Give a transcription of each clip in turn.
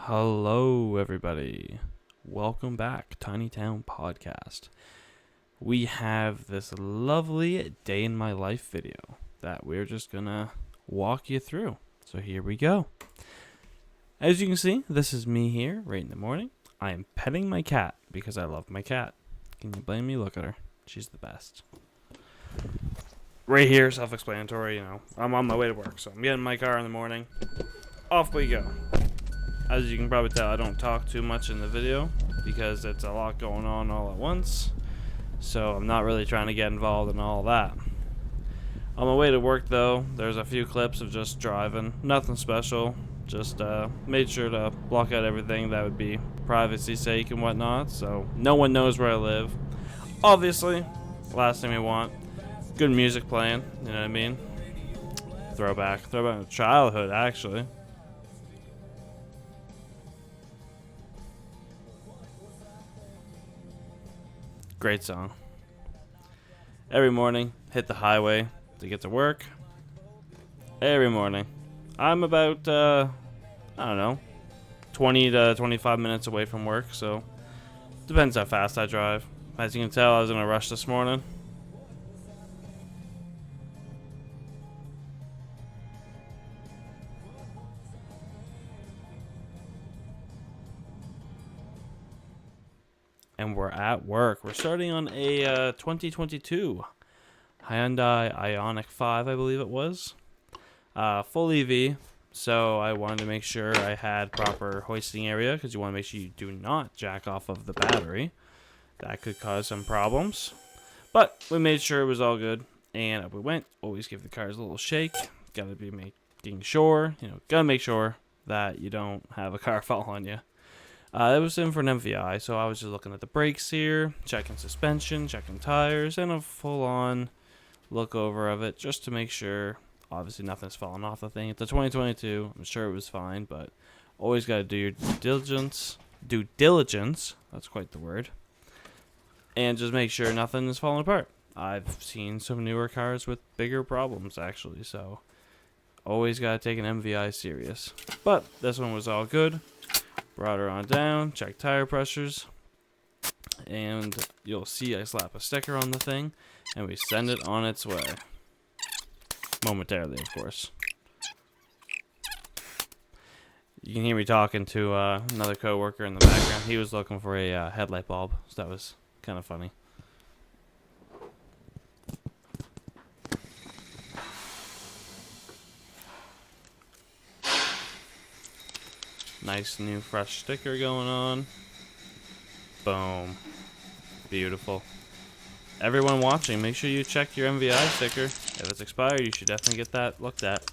Hello, everybody. Welcome back, Tiny Town Podcast. We have this lovely day in my life video that we're just gonna walk you through. So here we go. As you can see, this is me here right in the morning. I am petting my cat because I love my cat. Can you blame me? Look at her. She's the best. Right here, self-explanatory, I'm on my way to work, so I'm getting in my car in the morning. Off we go. As you can probably tell, I don't talk too much in the video because it's a lot going on all at once. So I'm not really trying to get involved in all that. On my way to work though, there's a few clips of just driving. Nothing special. Just made sure to block out everything that would be privacy sake and whatnot. So no one knows where I live. Obviously, last thing we want. Good music playing, you know what I mean? Throwback to childhood actually. Great song. Every morning, hit the highway to get to work. Every morning. I'm about, I don't know, 20 to 25 minutes away from work, so depends how fast I drive. As you can tell, I was in a rush this morning. And we're at work. We're starting on a 2022 Hyundai Ioniq 5, I believe it was. Full EV, so I wanted to make sure I had proper hoisting area because you want to make sure you do not jack off of the battery. That could cause some problems. But we made sure it was all good, and up we went. Always give the cars a little shake. Gotta be making sure, gotta make sure that you don't have a car fall on you. It was in for an MVI, so I was just looking at the brakes here, checking suspension, checking tires, and a full-on look over of it just to make sure. Obviously, nothing's fallen off the thing. It's a 2022. I'm sure it was fine, but always got to do your due diligence. That's quite the word. And just make sure nothing is falling apart. I've seen some newer cars with bigger problems, actually, so always got to take an MVI serious. But this one was all good. Brought her on down, checked tire pressures, and you'll see I slap a sticker on the thing, and we send it on its way. Momentarily, of course. You can hear me talking to another coworker in the background. He was looking for a headlight bulb, so that was kind of funny. Nice new fresh sticker going on. Boom. Beautiful. Everyone watching, make sure you check your MVI sticker. If it's expired, you should definitely get that looked at.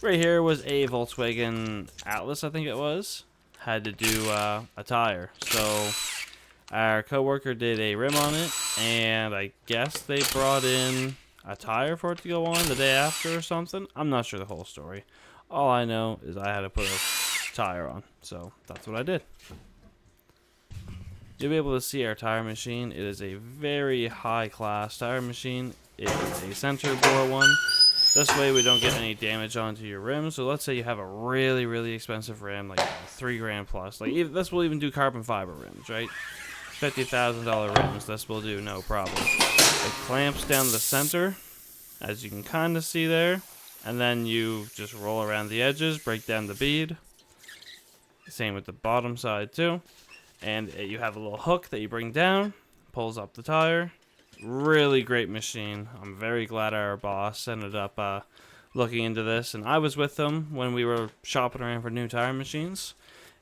Right here was a Volkswagen Atlas, I think it was. Had to do a tire. So our coworker did a rim on it, and I guess they brought in a tire for it to go on the day after or something. I'm not sure the whole story. All I know is I had to put a tire on, so that's what I did. You'll be able to see our tire machine. It is a very high class tire machine. It is a center bore one. This way we don't get any damage onto your rim. So let's say you have a really, really expensive rim, like $3,000 plus. Like this will even do carbon fiber rims, right? $50,000 rims, this will do no problem. It clamps down the center, as you can kind of see there. And then you just roll around the edges, break down the bead. Same with the bottom side too. And you have a little hook that you bring down, pulls up the tire. Really great machine. I'm very glad our boss ended up looking into this. And I was with them when we were shopping around for new tire machines.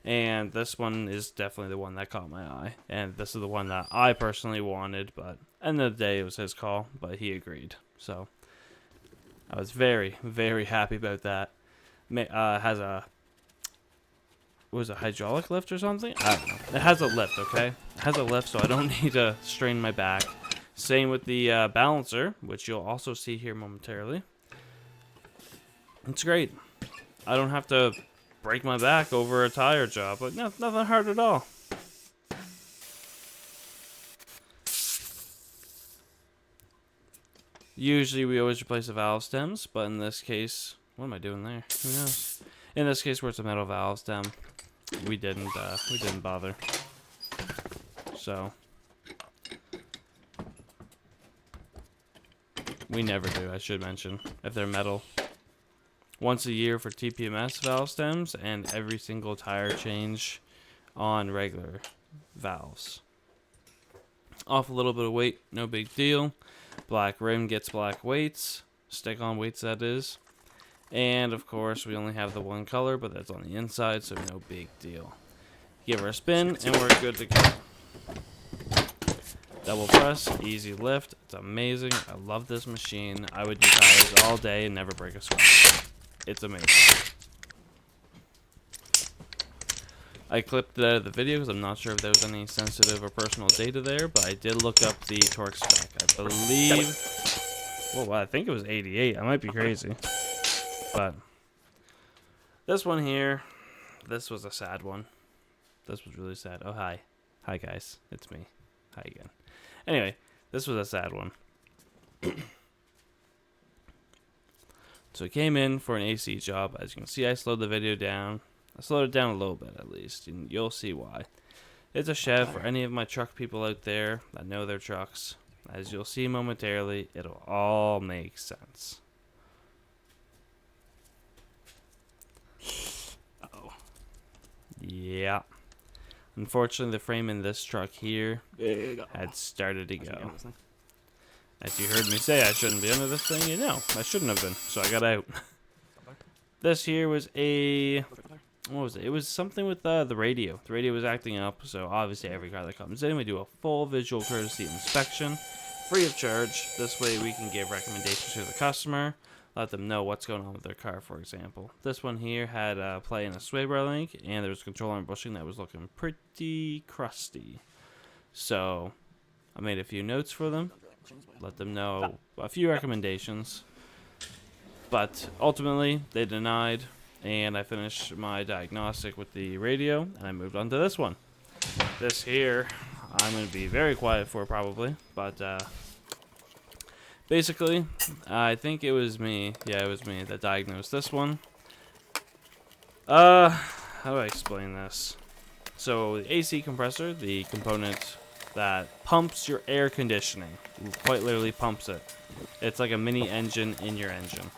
And this one is definitely the one that caught my eye. And this is the one that I personally wanted. But end of the day, it was his call. But he agreed. So I was very, very happy about that. Has a... was it hydraulic lift or something? I don't know. It has a lift, okay? It has a lift, so I don't need to strain my back. Same with the balancer, which you'll also see here momentarily. It's great. I don't have to break my back over a tire job, but nothing hard at all. Usually we always replace the valve stems, but in this case, what am I doing there? Who knows? In this case, where it's a metal valve stem, we didn't bother. So we never do, I should mention, if they're metal. Once a year for TPMS valve stems, and every single tire change on regular valves. Off a little bit of weight, no big deal. Black rim gets black weights, stick-on weights that is. And of course, we only have the one color, but that's on the inside, so no big deal. Give her a spin, and we're good to go. Double press, easy lift. It's amazing. I love this machine. I would do tires all day and never break a sweat. It's amazing. I clipped it out of the video because I'm not sure if there was any sensitive or personal data there, but I did look up the torque spec. I believe... Well, I think it was 88. I might be crazy. But this one here, this was a sad one. This was really sad. Oh, hi. Hi, guys. It's me. Hi again. Anyway, this was a sad one. So I came in for an AC job. As you can see, I slowed the video down. I slowed it down a little bit, at least, and you'll see why. It's a Chev for any of my truck people out there that know their trucks. As you'll see momentarily, it'll all make sense. Uh-oh. Yeah. Unfortunately, the frame in this truck here had started to go. As you heard me say, I shouldn't be under this thing. You know, I shouldn't have been, so I got out. This here was a... What was it? It was something with the radio. The radio was acting up, so obviously every car that comes in, we do a full visual courtesy inspection, free of charge. This way we can give recommendations to the customer, let them know what's going on with their car, for example. This one here had a play in a sway bar link, and there was control arm bushing that was looking pretty crusty. So I made a few notes for them, let them know a few recommendations, but ultimately they denied. And I finished my diagnostic with the radio, and I moved on to this one. This here, I'm going to be very quiet for probably, but basically, I think it was me. Yeah, it was me that diagnosed this one. How do I explain this? So the AC compressor, the component that pumps your air conditioning, quite literally pumps it. It's like a mini engine in your engine.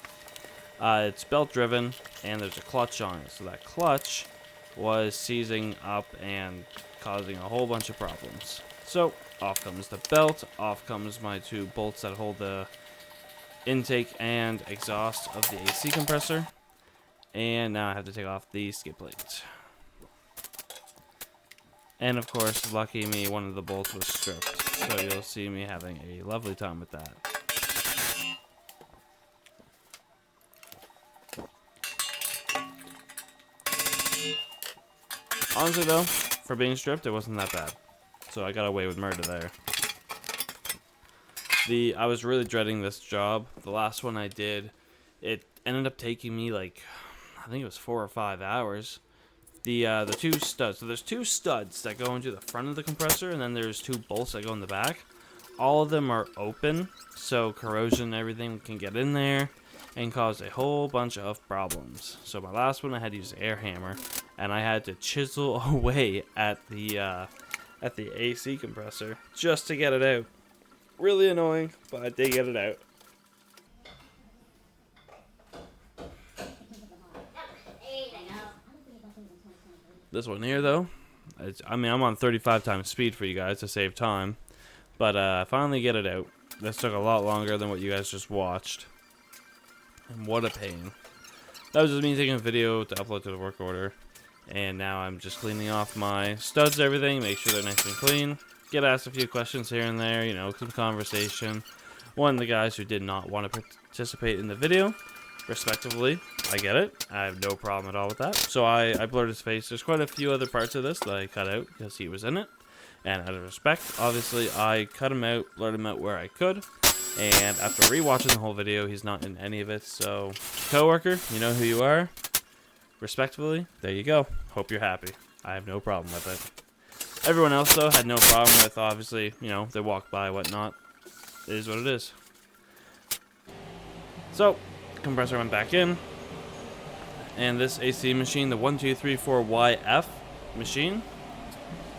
It's belt driven, and there's a clutch on it. So that clutch was seizing up and causing a whole bunch of problems. So off comes the belt, off comes my two bolts that hold the intake and exhaust of the AC compressor. And now I have to take off the skid plate. And of course, lucky me, one of the bolts was stripped. So you'll see me having a lovely time with that. Honestly though, for being stripped, it wasn't that bad. So I got away with murder there. I was really dreading this job. The last one I did, it ended up taking me like, I think it was 4 or 5 hours. The two studs. So there's 2 studs that go into the front of the compressor, and then there's 2 bolts that go in the back. All of them are open, so corrosion and everything can get in there and cause a whole bunch of problems. So my last one, I had to use an air hammer, and I had to chisel away at the AC compressor just to get it out. Really annoying, but I did get it out. This one here, though, I'm on 35 times speed for you guys to save time, but I finally get it out. This took a lot longer than what you guys just watched. And what a pain. That was just me taking a video to upload to the work order. And now I'm just cleaning off my studs and everything, make sure they're nice and clean. Get asked a few questions here and there, you know, some conversation. One of the guys who did not want to participate in the video, respectively, I get it. I have no problem at all with that. So I blurred his face. There's quite a few other parts of this that I cut out because he was in it. And out of respect, obviously, I cut him out, blurred him out where I could. And after rewatching the whole video, he's not in any of it. So, coworker, you know who you are. Respectfully, there you go. Hope you're happy. I have no problem with it. Everyone else, though, had no problem with, obviously, you know, they walked by, whatnot. It is what it is. So, compressor went back in. And this AC machine, the 1234YF machine,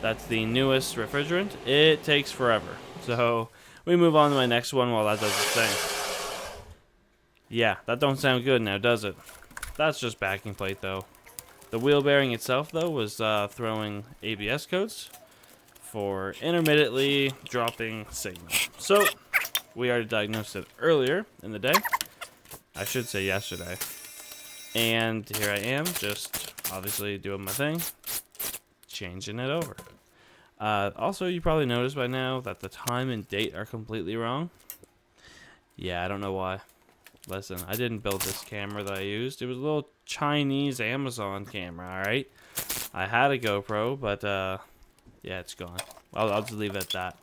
that's the newest refrigerant. It takes forever. So we move on to my next one while that does its thing. Yeah, that don't sound good now, does it? That's just backing plate though. The wheel bearing itself though was throwing ABS codes for intermittently dropping signal. So we already diagnosed it earlier in the day. I should say yesterday. And here I am, just obviously doing my thing, changing it over. Also, you probably noticed by now that the time and date are completely wrong. Yeah, I don't know why. Listen, I didn't build this camera that I used. It was a little Chinese Amazon camera, alright? I had a GoPro, but yeah, it's gone. I'll just leave it at that.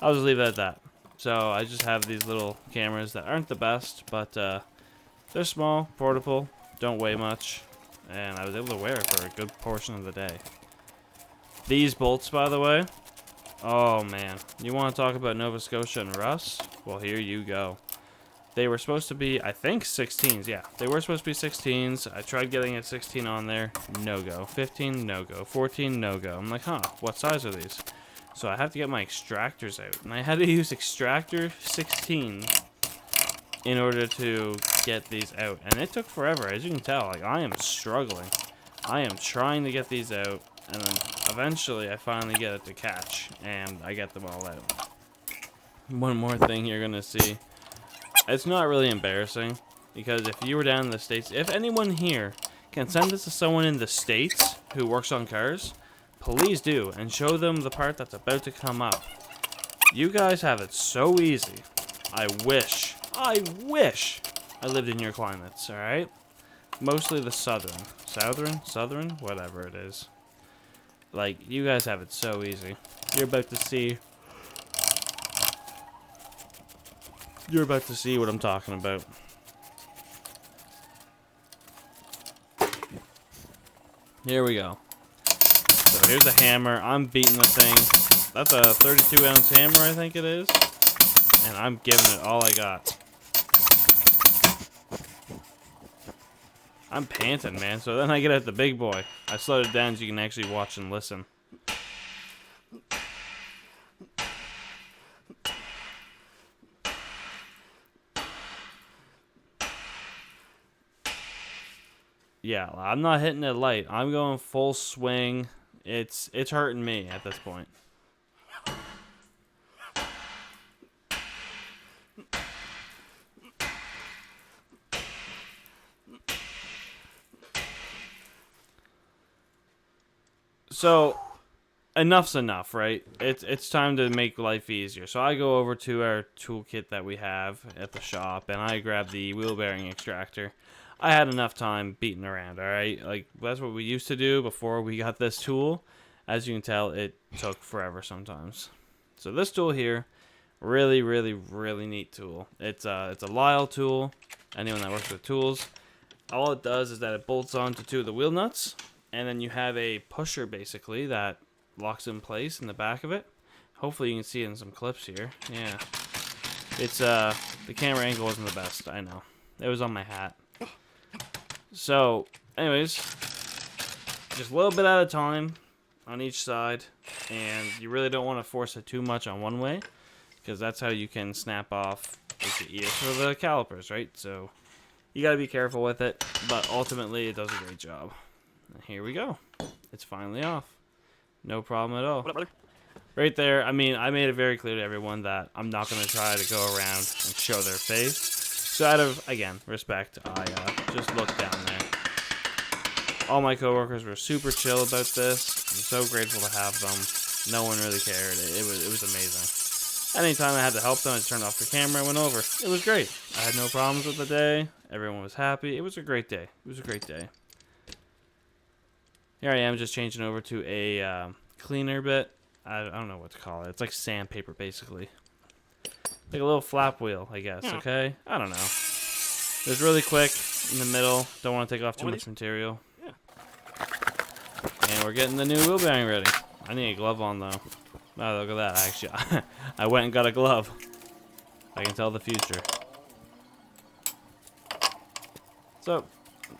I'll just leave it at that. So I just have these little cameras that aren't the best, but they're small, portable, don't weigh much, and I was able to wear it for a good portion of the day. These bolts, by the way, oh man, you want to talk about Nova Scotia and rust? Well, here you go. They were supposed to be, I think, 16s. Yeah, they were supposed to be 16s. I tried getting a 16 on there, no go. 15, no go. 14, no go. I'm like, huh, what size are these? So I have to get my extractors out, and I had to use extractor 16 in order to get these out, and it took forever. As you can tell, like, I am struggling. I am trying to get these out, and then eventually I finally get it to catch, and I get them all out. One more thing you're gonna see. It's not really embarrassing, because if you were down in the States, if anyone here can send this to someone in the States who works on cars, please do, and show them the part that's about to come up. You guys have it so easy. I wish I lived in your climates, alright? Mostly the southern, whatever it is. Like, you guys have it so easy. You're about to see what I'm talking about. Here we go. So here's a hammer. I'm beating the thing. That's a 32-ounce hammer, I think it is. And I'm giving it all I got. I'm panting, man. So then I get at the big boy. I slowed it down so you can actually watch and listen. Yeah, I'm not hitting it light. I'm going full swing. It's hurting me at this point. So, enough's enough, right? It's time to make life easier. So I go over to our toolkit that we have at the shop, and I grab the wheel bearing extractor. I had enough time beating around, alright? Like, that's what we used to do before we got this tool. As you can tell, it took forever sometimes. So this tool here, really, really, really neat tool. It's a Lyle tool. Anyone that works with tools, all it does is that it bolts onto two of the wheel nuts, and then you have a pusher basically that locks in place in the back of it. Hopefully you can see it in some clips here. Yeah. It's the camera angle wasn't the best, I know. It was on my hat. So, anyways, just a little bit at a time on each side, and you really don't want to force it too much on one way, because that's how you can snap off the ears for the calipers, right? So you got to be careful with it, but ultimately it does a great job. And here we go. It's finally off. No problem at all. Right there, I mean, I made it very clear to everyone that I'm not going to try to go around and show their face. So out of, again, respect, I just looked down there. All my coworkers were super chill about this. I'm so grateful to have them. No one really cared. It was amazing. Anytime I had to help them, I turned off the camera and went over. It was great. I had no problems with the day. Everyone was happy. It was a great day. It was a great day. Here I am just changing over to a cleaner bit. I don't know what to call it. It's like sandpaper, basically. Like a little flap wheel, I guess, okay? I don't know. It was really quick in the middle. Don't want to take off too much material. And we're getting the new wheel bearing ready. I need a glove on, though. Oh, look at that, actually. I went and got a glove. I can tell the future. So,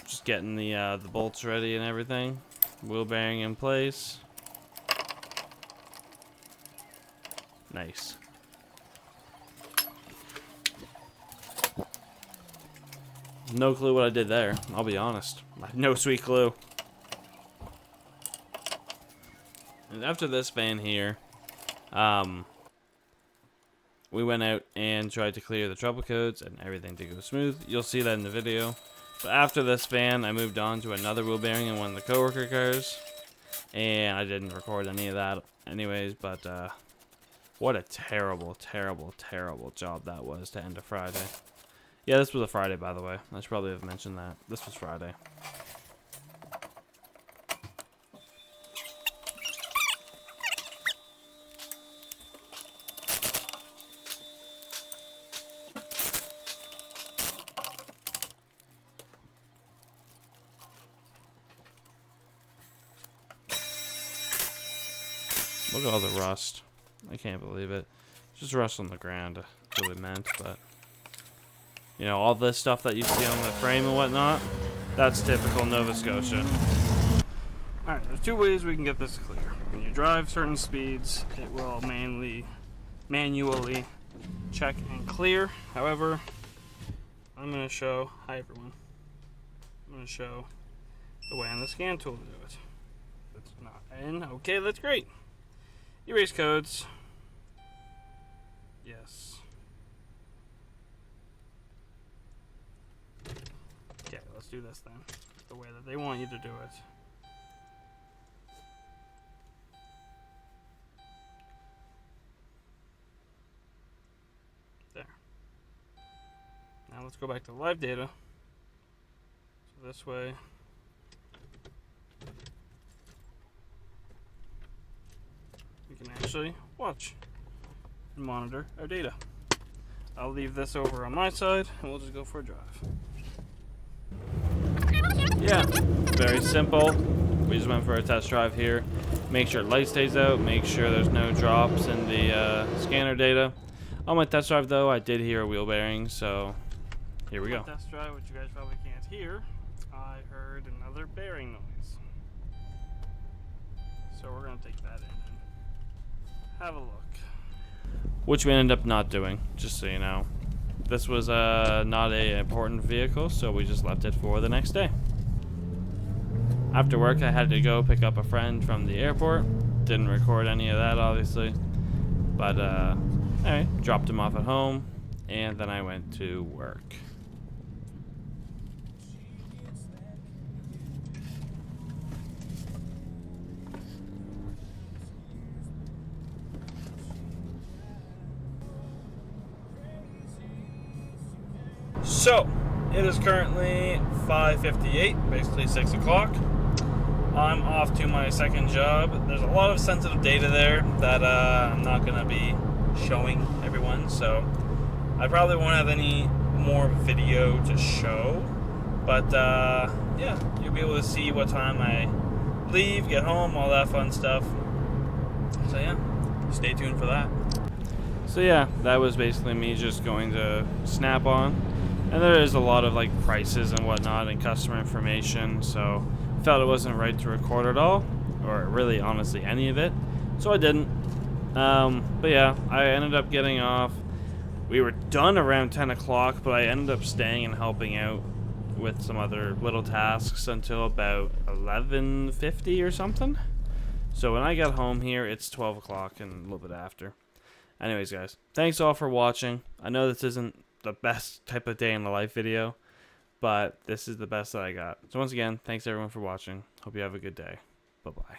Just getting the bolts ready and everything. Wheel bearing in place. Nice. No clue what I did there, I'll be honest. No sweet clue. And after this van here, we went out and tried to clear the trouble codes and everything did go smooth. You'll see that in the video. But after this van, I moved on to another wheel bearing in one of the coworker cars. And I didn't record any of that anyways, but what a terrible, terrible, terrible job that was to end a Friday. Yeah, this was a Friday, by the way. I should probably have mentioned that. This was Friday. Look at all the rust. I can't believe it. Just rust on the ground. That's what it meant, but... You know, all this stuff that you see on the frame and whatnot, that's typical Nova Scotia. Alright, there's two ways we can get this clear. When you drive certain speeds, it will manually check and clear. However, I'm going to show... Hi everyone. I'm going to show the way on the scan tool to do it. It's not in. Okay, that's great. Erase codes. Yes. Okay, let's do this then. The way that they want you to do it. There. Now let's go back to live data. So this way. We can actually watch and monitor our data. I'll leave this over on my side and we'll just go for a drive. Yeah, very simple. We just went for a test drive here. Make sure light stays out, make sure there's no drops in the scanner data. On my test drive though, I did hear a wheel bearing, so here we go. Test drive, which you guys probably can't hear, I heard another bearing noise. So we're gonna take that in and have a look. Which we ended up not doing, just so you know. This was not an important vehicle, so we just left it for the next day. After work, I had to go pick up a friend from the airport. Didn't record any of that, obviously. But, anyway, dropped him off at home, and then I went to work. So, it is currently 5:58, basically 6 o'clock. I'm off to my second job. There's a lot of sensitive data there that I'm not going to be showing everyone, so I probably won't have any more video to show. But, yeah, you'll be able to see what time I leave, get home, all that fun stuff. So, yeah, stay tuned for that. So, yeah, that was basically me just going to Snap-on. And there is a lot of like prices and whatnot and customer information, so I felt it wasn't right to record it all, or really honestly any of it, so I didn't. But yeah, I ended up getting off. We were done around 10 o'clock, but I ended up staying and helping out with some other little tasks until about 11:50 or something. So when I got home here, it's 12 o'clock and a little bit after. Anyways, guys, thanks all for watching. I know this isn't the best type of day in the life video, but this is the best that I got. So once again, thanks everyone for watching. Hope you have a good day. Bye-bye.